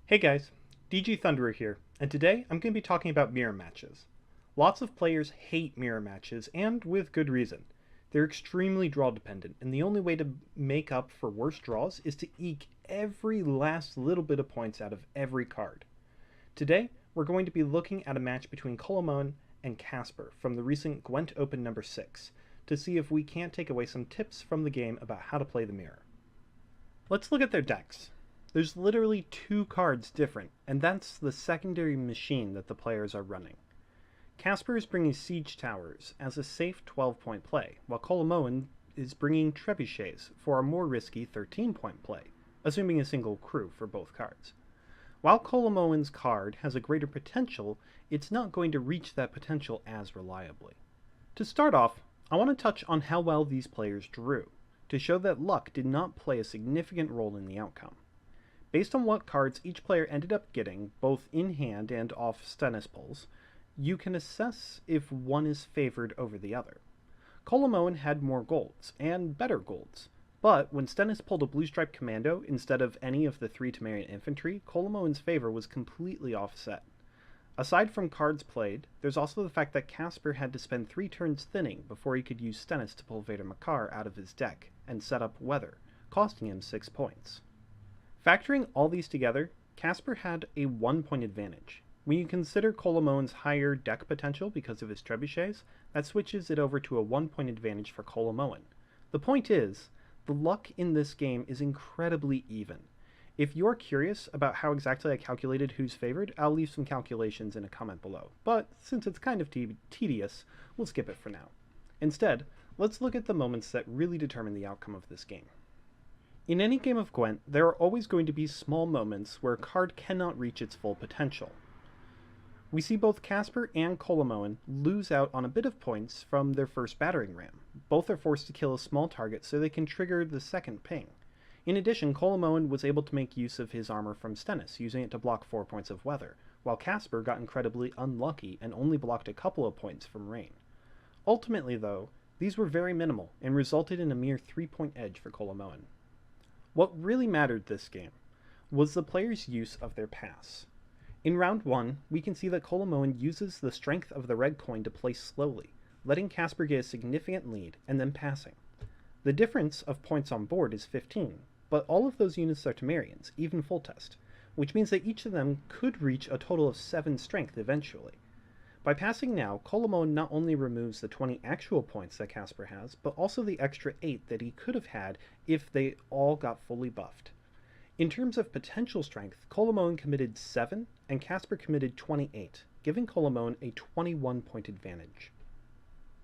Hey guys, DG Thunderer here, and today I'm going to be talking about mirror matches. Lots of players hate mirror matches, and with good reason. They're extremely draw dependent, and the only way to make up for worse draws is to eke every last little bit of points out of every card. Today, we're going to be looking at a match between Kolemoen and Kacper from the recent Gwent Open number 6, to see if we can't take away some tips from the game about how to play the mirror. Let's look at their decks. There's literally two cards different, and that's the secondary machine that the players are running. Kacper is bringing Siege Towers as a safe 12-point play, while Kolemoen is bringing Trebuchets for a more risky 13-point play, assuming a single crew for both cards. While Kolemoen's card has a greater potential, it's not going to reach that potential as reliably. To start off, I want to touch on how well these players drew, to show that luck did not play a significant role in the outcome. Based on what cards each player ended up getting, both in hand and off Stennis pulls, you can assess if one is favored over the other. Kolemoen had more golds, and better golds, but when Stennis pulled a Blue Stripe Commando instead of any of the 3 Temerian infantry, Kolemoen's favor was completely offset. Aside from cards played, there's also the fact that Kacper had to spend 3 turns thinning before he could use Stennis to pull Vader Makar out of his deck and set up Weather, costing him 6 points. Factoring all these together, Kacper had a 1-point advantage. When you consider Kolemoen's higher deck potential because of his trebuchets, that switches it over to a 1-point advantage for Kolemoen. The point is, the luck in this game is incredibly even. If you're curious about how exactly I calculated who's favored, I'll leave some calculations in a comment below, but since it's kind of tedious, we'll skip it for now. Instead, let's look at the moments that really determine the outcome of this game. In any game of Gwent, there are always going to be small moments where a card cannot reach its full potential. We see both Kacper and Kolemoen lose out on a bit of points from their first battering ram. Both are forced to kill a small target so they can trigger the second ping. In addition, Kolemoen was able to make use of his armor from Stennis, using it to block 4 points of weather, while Kacper got incredibly unlucky and only blocked a couple of points from rain. Ultimately, though, these were very minimal and resulted in a mere 3-point edge for Kolemoen. What really mattered this game was the player's use of their pass. In round 1, we can see that Kolemoen uses the strength of the red coin to play slowly, letting Kacper get a significant lead and then passing. The difference of points on board is 15, but all of those units are Temerians, even full test, which means that each of them could reach a total of 7 strength eventually. By passing now, Kolemoen not only removes the 20 actual points that Kacper has, but also the extra 8 that he could have had if they all got fully buffed. In terms of potential strength, Kolemoen committed 7 and Kacper committed 28, giving Kolemoen a 21-point advantage.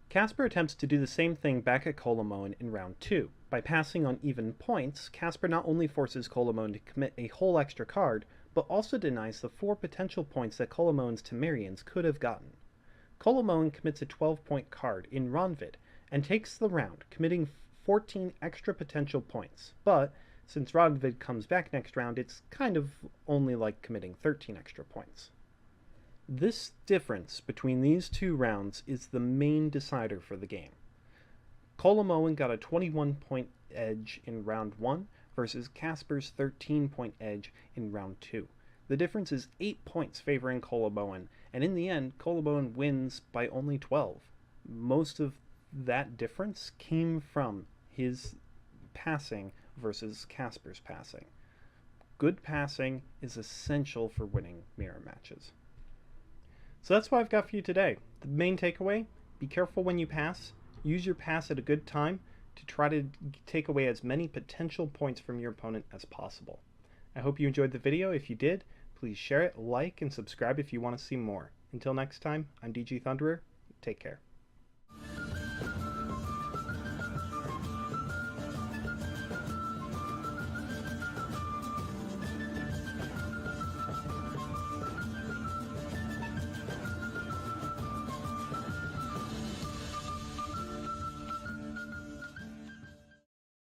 Kacper attempts to do the same thing back at Kolemoen in round 2. By passing on even points, Kacper not only forces Kolemoen to commit a whole extra card, but also denies the 4 potential points that Kolemoen's Temerians could have gotten. Kolemoen commits a 12-point card in Ronvid and takes the round, committing 14 extra potential points, but since Ronvid comes back next round, it's kind of only like committing 13 extra points. This difference between these two rounds is the main decider for the game. Kolemoen got a 21-point edge in round 1 versus Kacper's 13-point edge in round 2. The difference is 8 points favoring Kolemoen, and in the end, Kolemoen wins by only 12. Most of that difference came from his passing versus Kacper's passing. Good passing is essential for winning mirror matches. So that's what I've got for you today. The main takeaway, be careful when you pass. Use your pass at a good time to try to take away as many potential points from your opponent as possible. I hope you enjoyed the video. If you did, please share it, like, and subscribe if you want to see more. Until next time, I'm DG Thunderer. Take care.